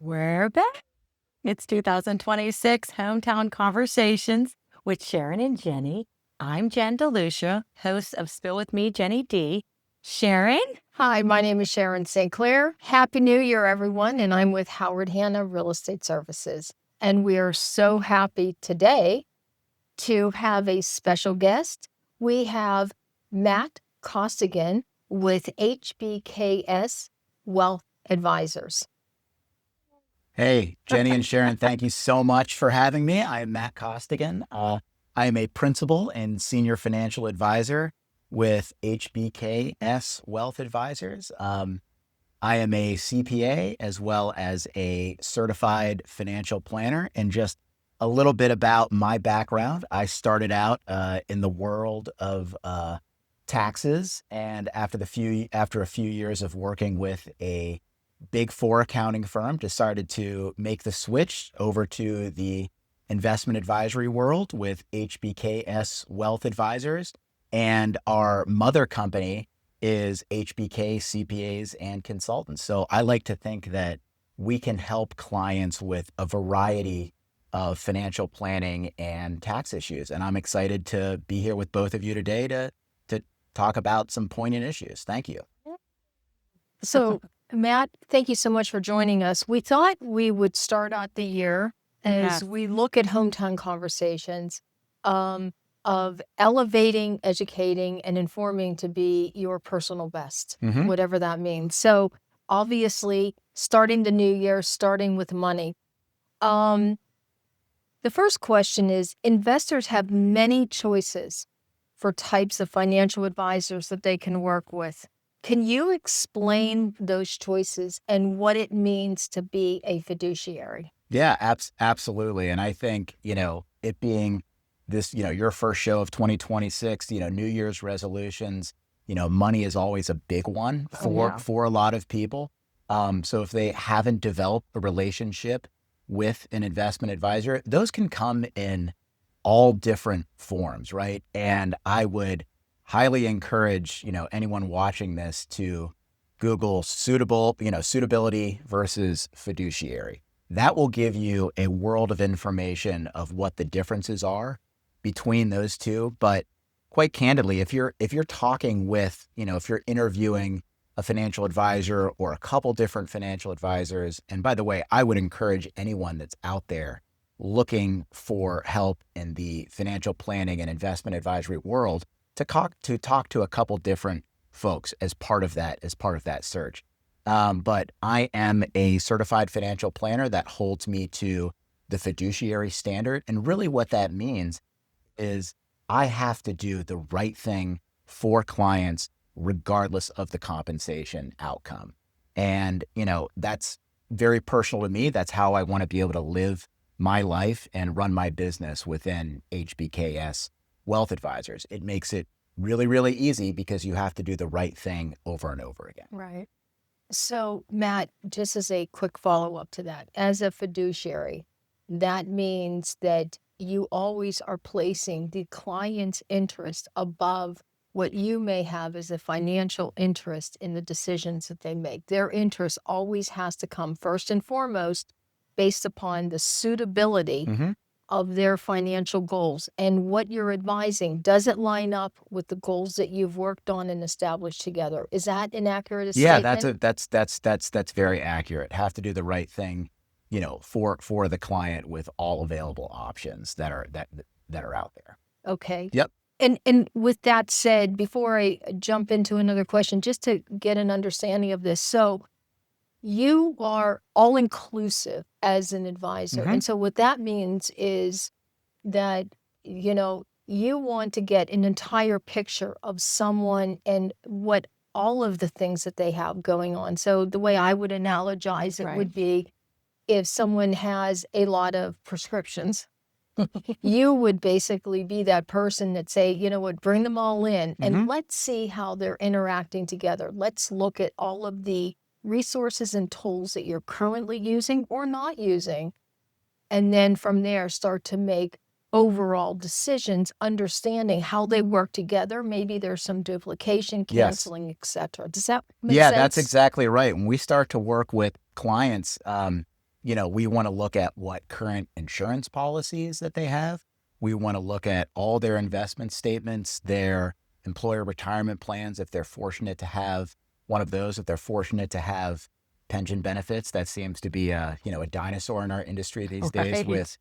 We're back. It's 2026 Hometown Conversations with Sharon and Jenny. I'm Jen DeLucia, host of Spill With Me, Jenny D. Sharon? Hi, my name is Sharon St.Clair. Happy New Year, everyone. And I'm with Howard Hanna Real Estate Services. And we are so happy today to have a special guest. We have Matt Costigan with HBKS Wealth Advisors. Hey, Jenny and Sharon, thank you so much for having me. I am Matt Costigan. I am a principal and senior financial advisor with HBKS Wealth Advisors. I am a CPA as well as a certified financial planner. And just a little bit about my background. I started out in the world of taxes, and after a few years of working with a Big Four accounting firm, decided to make the switch over to the investment advisory world with HBKS Wealth Advisors. And our mother company is HBK CPAs and Consultants. So I like to think that we can help clients with a variety of financial planning and tax issues. And I'm excited to be here with both of you today to talk about some poignant issues. Thank you. So, Matt, thank you so much for joining us. We thought we would start out the year as we look at hometown conversations of elevating, educating, and informing to be your personal best, whatever that means. So obviously, starting the new year, starting with money. The first question is, investors have many choices for types of financial advisors that they can work with. Can you explain those choices and what it means to be a fiduciary? Yeah, absolutely. And I think, it being this, your first show of 2026, New Year's resolutions, money is always a big one for a lot of people. So if they haven't developed a relationship with an investment advisor, those can come in all different forms, right? And I would highly encourage, anyone watching this to Google suitability versus fiduciary. That will give you a world of information of what the differences are between those two. But quite candidly, if you're talking with, if you're interviewing a financial advisor or a couple different financial advisors, and by the way, I would encourage anyone that's out there looking for help in the financial planning and investment advisory world to talk to a couple different folks as part of that search. But I am a certified financial planner that holds me to the fiduciary standard. And really what that means is I have to do the right thing for clients regardless of the compensation outcome. And, that's very personal to me. That's how I want to be able to live my life and run my business within HBKS Wealth Advisors. It makes it really, really easy because you have to do the right thing over and over again. Right. So, Matt, just as a quick follow-up to that, as a fiduciary, that means that you always are placing the client's interest above what you may have as a financial interest in the decisions that they make. Their interest always has to come first and foremost based upon the suitability of their financial goals and what you're advising. Does it line up with the goals that you've worked on and established together? Is that an accurate statement? Yeah, that's very accurate. Have to do the right thing, for the client with all available options that are out there. Okay. Yep. And with that said, before I jump into another question, just to get an understanding of this, so you are all inclusive as an advisor. And so what that means is that, you want to get an entire picture of someone and what all of the things that they have going on. So the way I would analogize it would be if someone has a lot of prescriptions, you would basically be that person that say, you know what, bring them all in and let's see how they're interacting together. Let's look at all of the resources and tools that you're currently using or not using. And then from there, start to make overall decisions, understanding how they work together. Maybe there's some duplication, canceling, etc. Does that make sense? Yeah, that's exactly right. When we start to work with clients, we want to look at what current insurance policies that they have. We want to look at all their investment statements, their employer retirement plans, if they're fortunate to have one of those, if they're fortunate to have pension benefits. That seems to be a dinosaur in our industry these days with,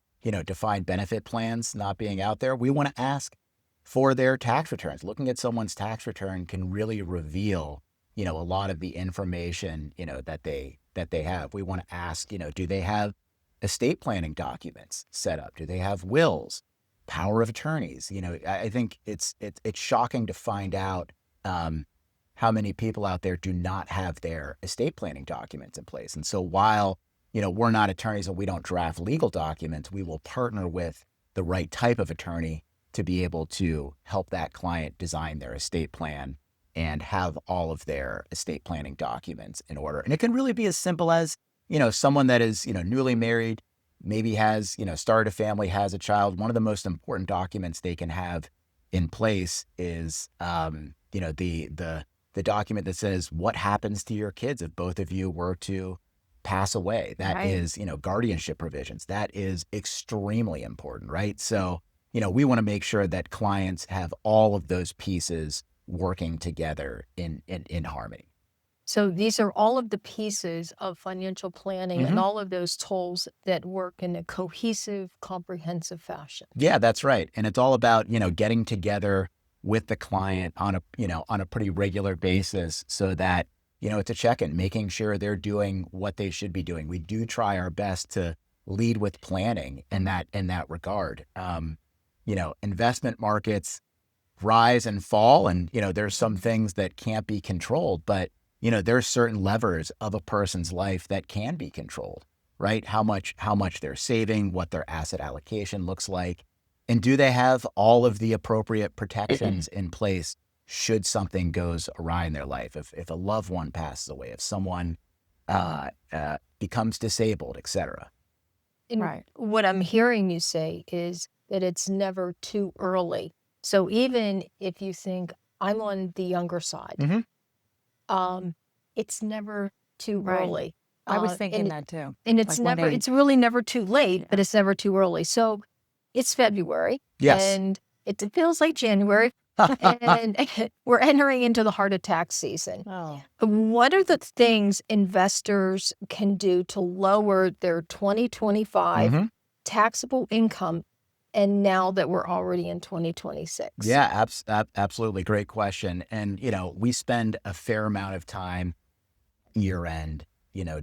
defined benefit plans not being out there. We want to ask for their tax returns. Looking at someone's tax return can really reveal, a lot of the information, that they have. We want to ask, do they have estate planning documents set up? Do they have wills, power of attorneys? I think it's shocking to find out how many people out there do not have their estate planning documents in place. And so while, we're not attorneys and we don't draft legal documents, we will partner with the right type of attorney to be able to help that client design their estate plan and have all of their estate planning documents in order. And it can really be as simple as, someone that is, newly married, maybe has, started a family, has a child. One of the most important documents they can have in place is, the document that says what happens to your kids if both of you were to pass away. That is, guardianship provisions. That is extremely important, right? So, we want to make sure that clients have all of those pieces working together in harmony. So these are all of the pieces of financial planning and all of those tools that work in a cohesive, comprehensive fashion. Yeah, that's right. And it's all about, getting together with the client on a pretty regular basis so that, it's a check-in, making sure they're doing what they should be doing. We do try our best to lead with planning in that regard. Investment markets rise and fall, and, there's some things that can't be controlled, but, there's certain levers of a person's life that can be controlled, right? How much they're saving, what their asset allocation looks like, and do they have all of the appropriate protections in place should something goes awry in their life? If a loved one passes away, if someone becomes disabled, et cetera. Right. What I'm hearing you say is that it's never too early. So even if you think I'm on the younger side, it's never too early. I was thinking that too. And it's it's really never too late, but it's never too early. So it's February. Yes. And it feels like January. And we're entering into the heart of tax season. What are the things investors can do to lower their 2025 taxable income, and now that we're already in 2026? Yeah, absolutely. Great question. And, we spend a fair amount of time year-end,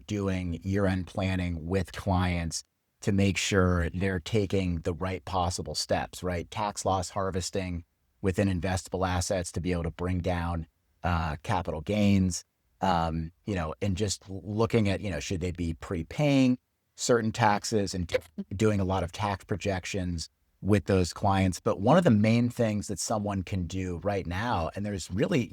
doing year-end planning with clients to make sure they're taking the right possible steps, right? Tax loss harvesting within investable assets to be able to bring down capital gains, and just looking at, should they be prepaying certain taxes and doing a lot of tax projections with those clients. But one of the main things that someone can do right now, and there's really,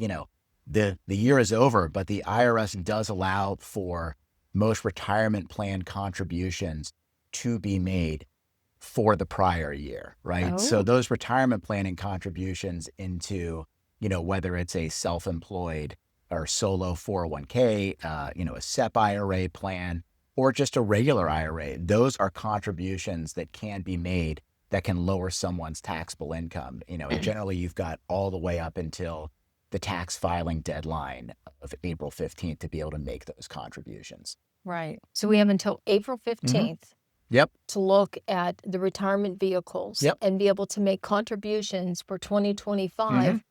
the year is over, but the IRS does allow for most retirement plan contributions to be made for the prior year, right? So those retirement planning contributions into, whether it's a self-employed or solo 401k, a SEP IRA plan, or just a regular IRA, those are contributions that can be made that can lower someone's taxable income. And generally you've got all the way up until the tax filing deadline of April 15th to be able to make those contributions. Right. So we have until April 15th. Yep. To look at the retirement vehicles and be able to make contributions for 2025,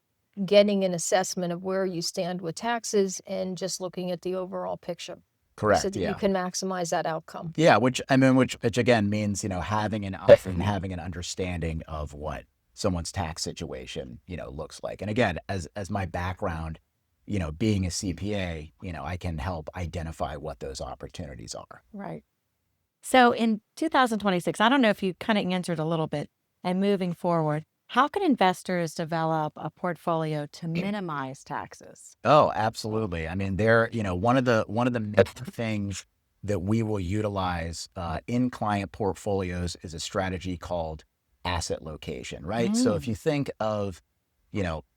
getting an assessment of where you stand with taxes and just looking at the overall picture. Correct. So that you can maximize that outcome. Yeah, which again means, having an understanding of what someone's tax situation, looks like. And again, as my background, being a CPA, I can help identify what those opportunities are. Right. So in 2026, I don't know if you kind of answered a little bit, and moving forward, how can investors develop a portfolio to minimize taxes? Oh, absolutely. I mean, one of the things that we will utilize in client portfolios is a strategy called asset location, right? So if you think of,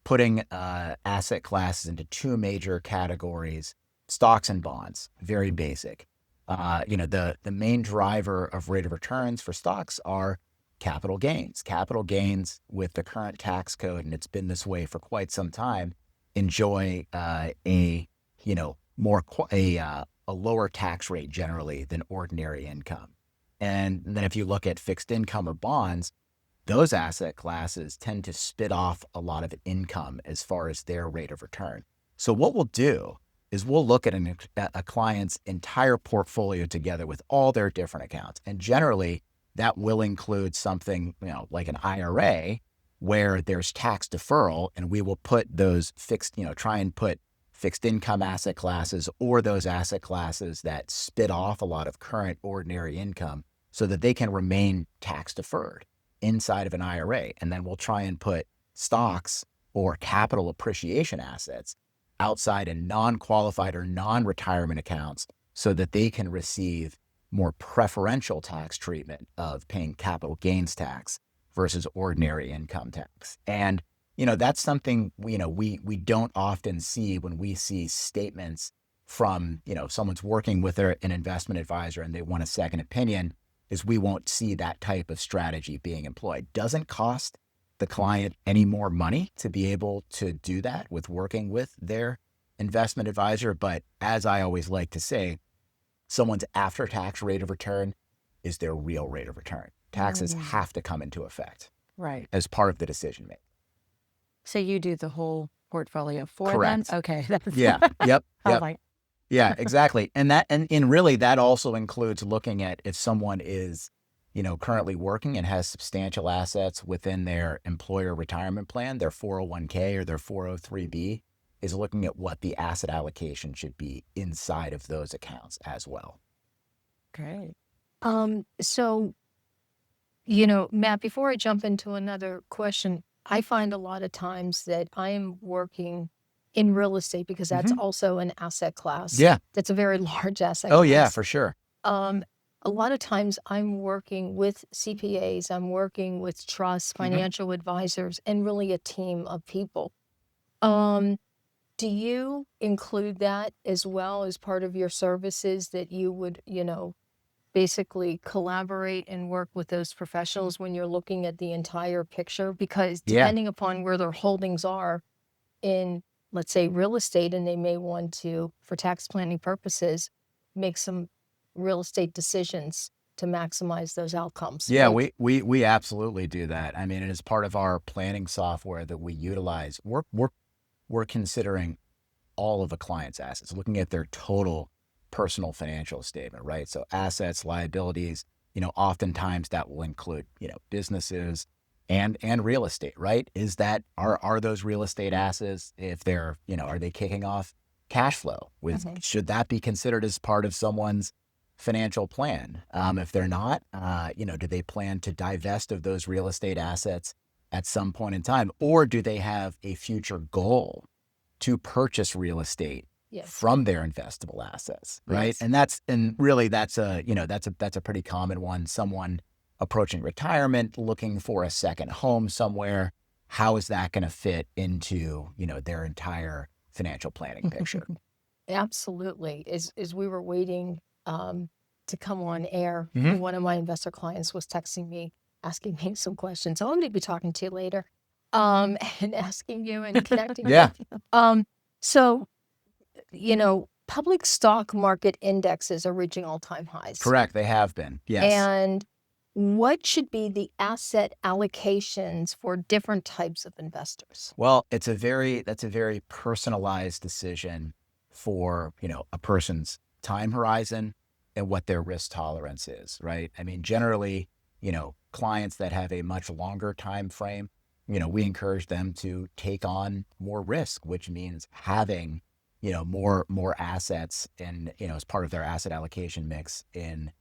putting asset classes into two major categories, stocks and bonds, very basic. the main driver of rate of returns for stocks are capital gains. Capital gains with the current tax code, and it's been this way for quite some time, enjoy a lower tax rate generally than ordinary income. And then if you look at fixed income or bonds, those asset classes tend to spit off a lot of income as far as their rate of return. So what we'll do is we'll look at a client's entire portfolio together with all their different accounts. And generally, that will include something, like an IRA where there's tax deferral, and we will put those try and put fixed income asset classes or those asset classes that spit off a lot of current ordinary income so that they can remain tax deferred inside of an IRA. And then we'll try and put stocks or capital appreciation assets outside in non-qualified or non-retirement accounts so that they can receive more preferential tax treatment of paying capital gains tax versus ordinary income tax. And, that's something, we don't often see when we see statements from, someone's working with an investment advisor and they want a second opinion, is we won't see that type of strategy being employed. Doesn't cost the client any more money to be able to do that with working with their investment advisor. But as I always like to say, someone's after-tax rate of return is their real rate of return. Taxes have to come into effect as part of the decision making. So you do the whole portfolio for Correct. them? Okay. Yep. Like, Yeah, exactly. And really that also includes looking at if someone is, currently working and has substantial assets within their employer retirement plan, their 401k or their 403b, is looking at what the asset allocation should be inside of those accounts as well. great. So, Matt, before I jump into another question, I find a lot of times that I am working in real estate because that's also an asset class. Yeah. That's a very large asset Oh class. yeah, for sure. A lot of times I'm working with CPAs, I'm working with trusts, financial advisors, and really a team of people. Do you include that as well as part of your services, that you would, basically collaborate and work with those professionals when you're looking at the entire picture? Because depending upon where their holdings are in, let's say, real estate, and they may want to, for tax planning purposes, make some real estate decisions to maximize those outcomes. Yeah, right? we absolutely do that. I mean, it is part of our planning software that we utilize. We're considering all of a client's assets, looking at their total personal financial statement, right? So assets, liabilities, oftentimes that will include, businesses and real estate, right? Is that, are those real estate assets, if they're, are they kicking off cash flow? Should that be considered as part of someone's financial plan? If they're not, do they plan to divest of those real estate assets at some point in time? Or do they have a future goal to purchase real estate from their investable assets, right? Yes. And really that's a pretty common one. Someone approaching retirement, looking for a second home somewhere. How is that going to fit into, their entire financial planning picture? Absolutely. As we were waiting to come on air, one of my investor clients was texting me, asking me some questions. So I'm going to be talking to you later, and asking you and connecting. So, public stock market indexes are reaching all-time highs. Correct. They have been. Yes. And what should be the asset allocations for different types of investors? Well, that's a very personalized decision for, a person's time horizon and what their risk tolerance is, right? I mean, generally, clients that have a much longer time frame, we encourage them to take on more risk, which means having, more assets and, as part of their asset allocation mix in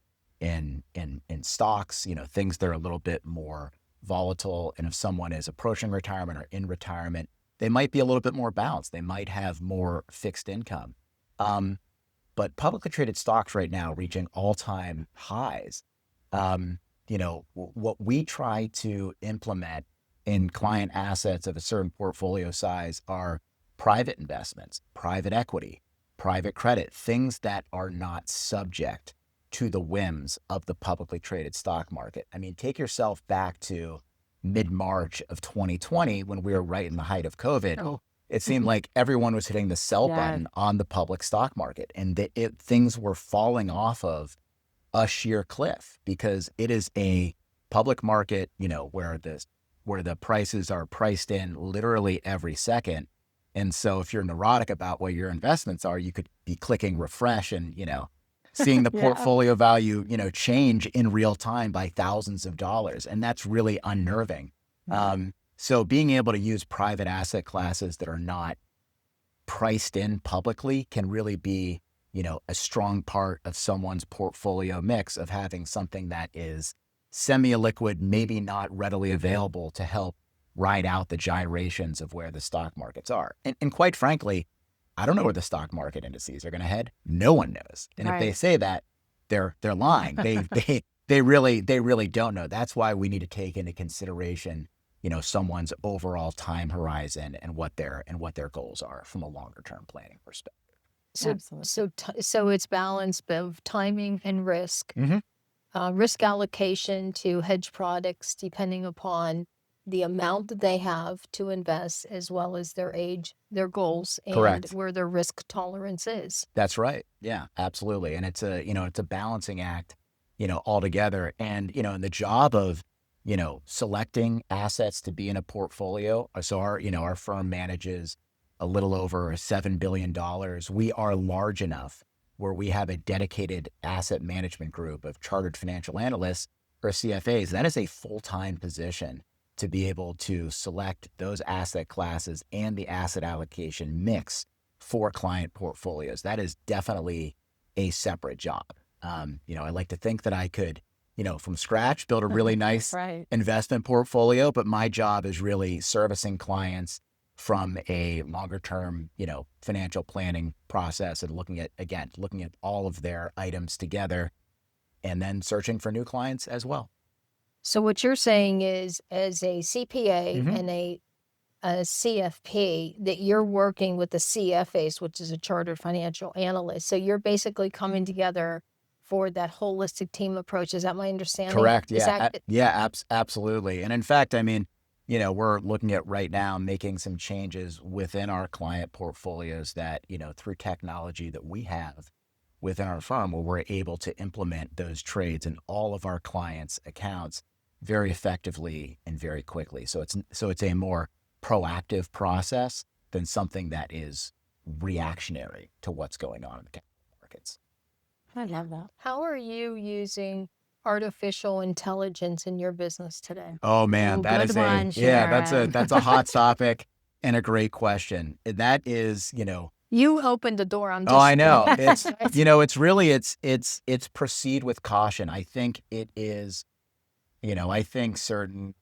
stocks, things that are a little bit more volatile. And if someone is approaching retirement or in retirement, they might be a little bit more balanced. They might have more fixed income. But publicly traded stocks right now reaching all-time highs. What we try to implement in client assets of a certain portfolio size are private investments, private equity, private credit, things that are not subject to the whims of the publicly traded stock market. I mean, take yourself back to mid-March of 2020 when we were right in the height of COVID. Oh. It seemed like everyone was hitting the sell button on the public stock market, and things were falling off of a sheer cliff because it is a public market, where the prices are priced in literally every second. And so if you're neurotic about what your investments are, you could be clicking refresh and, seeing the portfolio value, change in real time by thousands of dollars. And that's really unnerving. So being able to use private asset classes that are not priced in publicly can really be, a strong part of someone's portfolio mix of having something that is semi-liquid, maybe not readily available to help ride out the gyrations of where the stock markets are. And quite frankly, I don't know where the stock market indices are going to head. No one knows. And if they say that, they're lying. They really don't know. That's why we need to take into consideration, someone's overall time horizon and what their goals are from a longer term planning perspective. So it's balance of timing and risk, risk allocation to hedge products depending upon the amount that they have to invest, as well as their age, their goals, and where their risk tolerance is. That's right. Yeah, absolutely. And it's a balancing act, altogether. And, and the job of, selecting assets to be in a portfolio. So our firm manages a little over $7 billion. We are large enough where we have a dedicated asset management group of chartered financial analysts, or CFAs. That is a full-time position to be able to select those asset classes and the asset allocation mix for client portfolios. That is definitely a separate job. I like to think that I could, from scratch, build a really nice investment portfolio, but my job is really servicing clients from a longer term, financial planning process and looking at all of their items together and then searching for new clients as well. So what you're saying is, as a CPA and a CFP, that you're working with the CFAs, which is a chartered financial analyst. So you're basically coming together for that holistic team approach. Is that my understanding? Correct. Yeah. Absolutely. And in fact, I mean, we're looking at right now making some changes within our client portfolios that, through technology that we have within our firm, where we're able to implement those trades in all of our clients' accounts very effectively and very quickly. So it's a more proactive process than something that is reactionary to what's going on in the capital markets. I love that. How are you using artificial intelligence in your business today? Oh man, that's a hot topic and a great question. That is, you opened the door. I'm just. Oh, I know. It's it's really it's proceed with caution. I think it is, I think certain,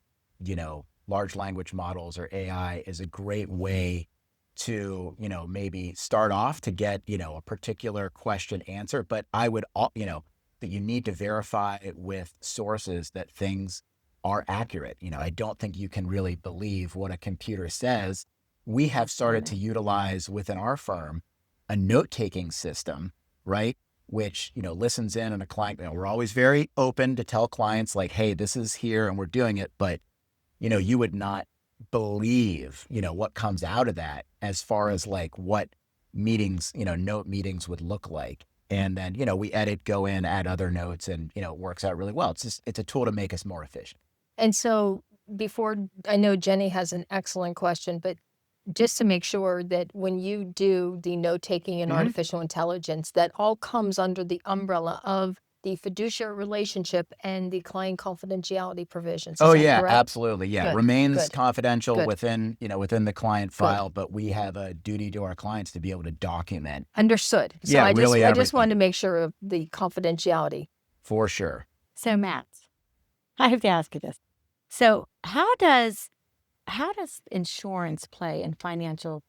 large language models or AI is a great way to, maybe start off to get, a particular question answered. But I would, that you need to verify with sources that things are accurate. I don't think you can really believe what a computer says. We have started to utilize within our firm a note-taking system, right? Which, listens in on a client. We're always very open to tell clients like, hey, this is here and we're doing it. But, you would not believe, what comes out of that as far as like what meetings, note meetings would look like. And then, we edit, go in, add other notes, and, it works out really well. It's a tool to make us more efficient. And so I know Jenny has an excellent question, but just to make sure that when you do the note-taking and artificial intelligence, that all comes under the umbrella of the fiduciary relationship and the client confidentiality provisions. Oh yeah, correct? Absolutely. Yeah. Remains confidential within the client file, but we have a duty to our clients to be able to document. Understood. So I just wanted to make sure of the confidentiality. For sure. So Matt, I have to ask you this. So how does insurance play in financial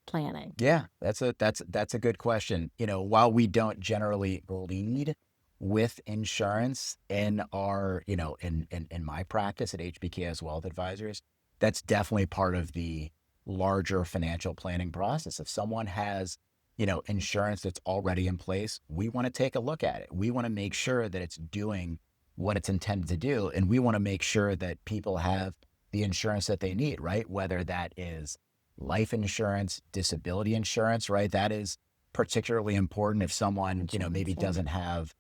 planning? Yeah, that's a good question. While we don't generally lead with insurance in our, in my practice at HBK as Wealth Advisors, that's definitely part of the larger financial planning process. If someone has insurance that's already in place, we want to take a look at it. We want to make sure that it's doing what it's intended to do. And we want to make sure that people have the insurance that they need, right? Whether that is life insurance, disability insurance, right? That is particularly important if someone, maybe doesn't have,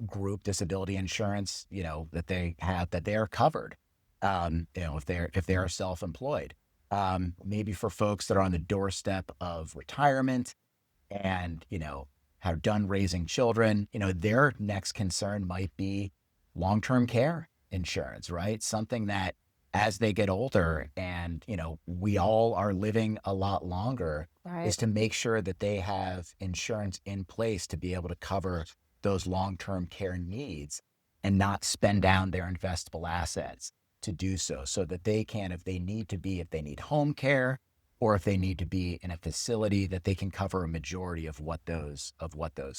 group disability insurance, that they have, that they are covered. If they are self-employed, maybe for folks that are on the doorstep of retirement and, have done raising children, their next concern might be long-term care insurance, right? Something that as they get older and, we all are living a lot longer, is to make sure that they have insurance in place to be able to cover those long-term care needs and not spend down their investable assets to do so, so that they can, if they need home care, or if they need to be in a facility, that they can cover a majority of what those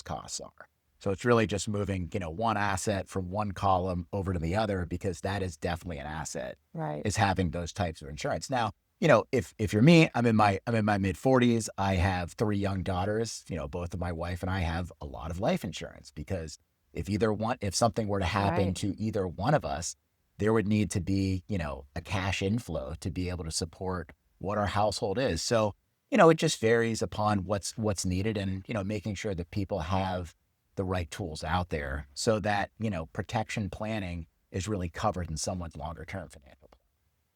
costs are. So it's really just moving, one asset from one column over to the other, because that is definitely an asset, is having those types of insurance. Now, if you're me, I'm in my mid 40s. I have 3 young daughters. Both of my wife and I have a lot of life insurance, because if something were to happen to either one of us, there would need to be, a cash inflow to be able to support what our household is. So, it just varies upon what's needed, and, making sure that people have the right tools out there so that, protection planning is really covered in someone's longer term financial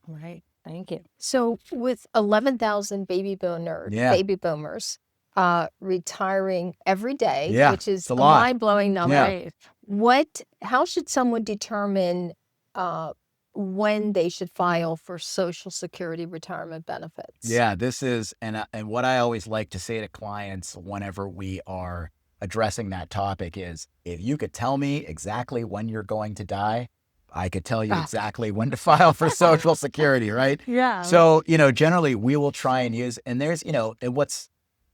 plan. Right. Thank you. So with 11,000 baby boomers retiring every day, which is a mind-blowing number. How should someone determine when they should file for Social Security retirement benefits? Yeah, this is, and what I always like to say to clients whenever we are addressing that topic is, if you could tell me exactly when you're going to die, I could tell you exactly when to file for Social Security, right? Yeah. So, generally we will try and use, and there's, and what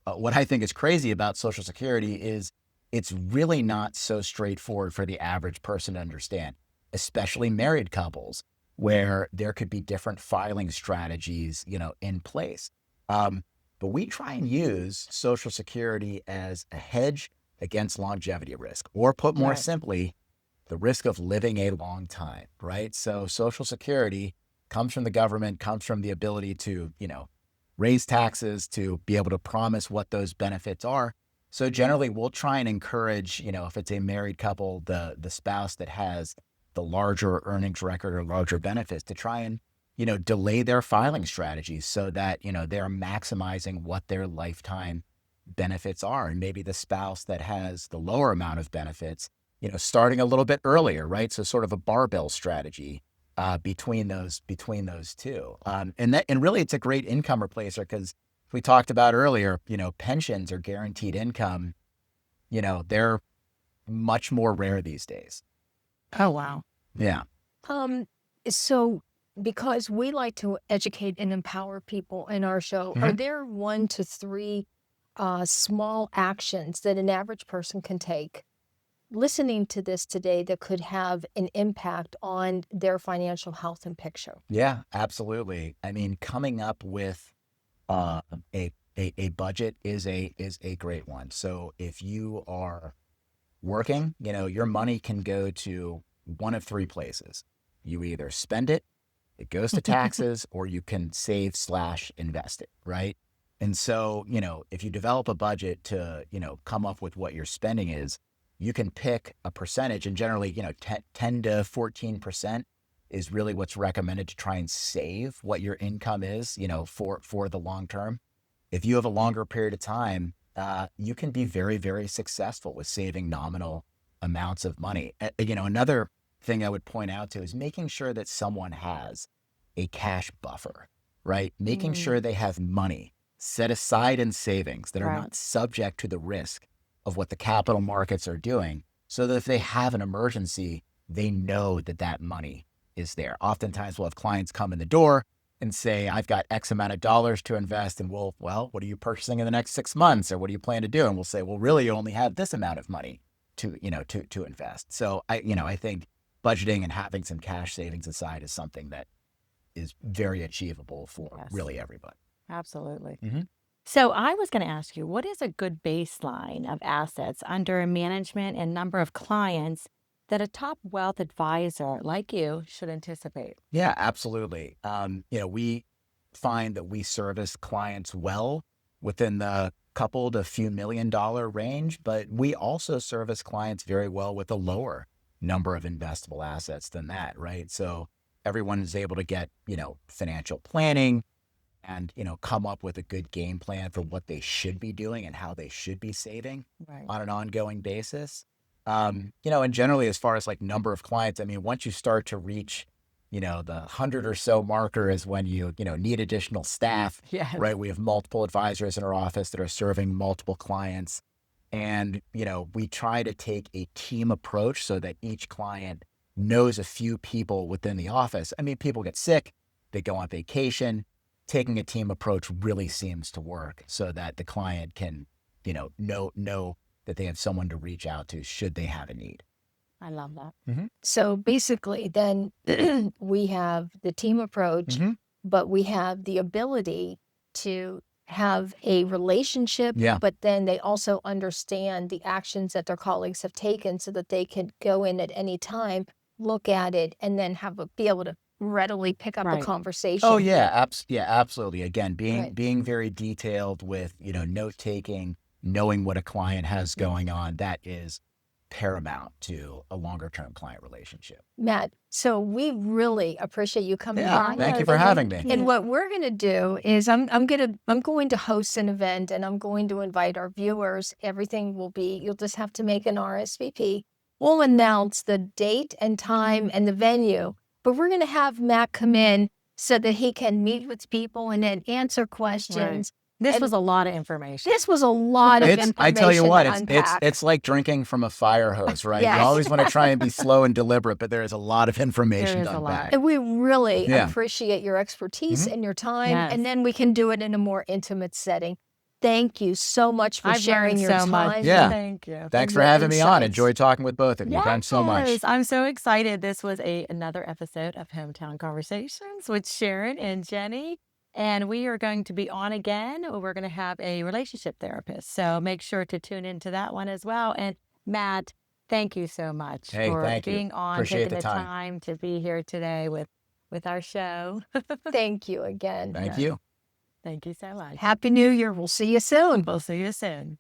I think is crazy about Social Security is it's really not so straightforward for the average person to understand, especially married couples, where there could be different filing strategies, in place. But we try and use Social Security as a hedge against longevity risk, or put more simply, the risk of living a long time, right? So Social Security comes from the government, comes from the ability to, raise taxes, to be able to promise what those benefits are. So generally we'll try and encourage, if it's a married couple, the spouse that has the larger earnings record or larger benefits, to try and, delay their filing strategies so that, they're maximizing what their lifetime benefits are. And maybe the spouse that has the lower amount of benefits, starting a little bit earlier, right? So sort of a barbell strategy between those two. And really it's a great income replacer, because we talked about earlier, pensions or guaranteed income, they're much more rare these days. Oh, wow. Yeah. So because we like to educate and empower people in our show, are there 1 to 3 small actions that an average person can take listening to this today that could have an impact on their financial health and picture? Yeah, absolutely. I mean, coming up with a budget is a great one. So if you are working, your money can go to one of 3 places. You either spend it goes to taxes, or you can save/invest it, right? And so, if you develop a budget to, come up with what your spending is, you can pick a percentage, and generally, 10 to 14% is really what's recommended to try and save what your income is, for the long term. If you have a longer period of time, you can be very, very successful with saving nominal amounts of money. Another thing I would point out to is making sure that someone has a cash buffer, right? Making sure they have money set aside in savings that are not subject to the risk of what the capital markets are doing, so that if they have an emergency, they know that money is there. Oftentimes we'll have clients come in the door and say, I've got X amount of dollars to invest, and well, what are you purchasing in the next 6 months, or what do you plan to do? And we'll say, well, really you only have this amount of money to invest. So I think budgeting and having some cash savings aside is something that is very achievable for really everybody. Absolutely. So I was going to ask you, what is a good baseline of assets under management and number of clients that a top wealth advisor like you should anticipate? Yeah, absolutely. We find that we service clients well within the couple to few $1 million range, but we also service clients very well with a lower number of investable assets than that, right? So everyone is able to get, financial planning and, come up with a good game plan for what they should be doing and how they should be saving Right. on an ongoing basis. And generally, as far as like number of clients, I mean, once you start to reach, the 100 or so marker is when you need additional staff, Yes. right? We have multiple advisors in our office that are serving multiple clients. And, we try to take a team approach so that each client knows a few people within the office. I mean, people get sick, they go on vacation. Taking a team approach really seems to work so that the client can, know that they have someone to reach out to should they have a need. I love that. So basically, then we have the team approach, but we have the ability to have a relationship, but then they also understand the actions that their colleagues have taken so that they can go in at any time, look at it, and then be able to readily pick up a conversation. Oh yeah, absolutely. Again, being very detailed with, note taking, knowing what a client has going on, that is paramount to a longer term client relationship. Matt, so we really appreciate you coming by. Thank you for having me. And what we're going to do is I'm going to host an event, and I'm going to invite our viewers. Everything will be, you'll just have to make an RSVP. We'll announce the date and time and the venue, but we're going to have Matt come in so that he can meet with people and then answer questions. This was a lot of information. This was a lot of information. I tell you what, to unpack. it's like drinking from a fire hose, right? Yes. You always want to try and be slow and deliberate, but there is a lot of information to unpack. And we really appreciate your expertise and your time, and then we can do it in a more intimate setting. Thank you so much for sharing your time. Much. Yeah. Thank you. Thanks for having me on. Enjoyed talking with both of you. Thanks so much. I'm so excited. This was another episode of Hometown Conversations with Sharon and Jenny. And we are going to be on again. We're going to have a relationship therapist. So make sure to tune into that one as well. And Matt, thank you so much for being on, Appreciate taking the time to be here today with our show. Thank you again. Thank you. Thank you so much. Happy New Year. We'll see you soon. We'll see you soon.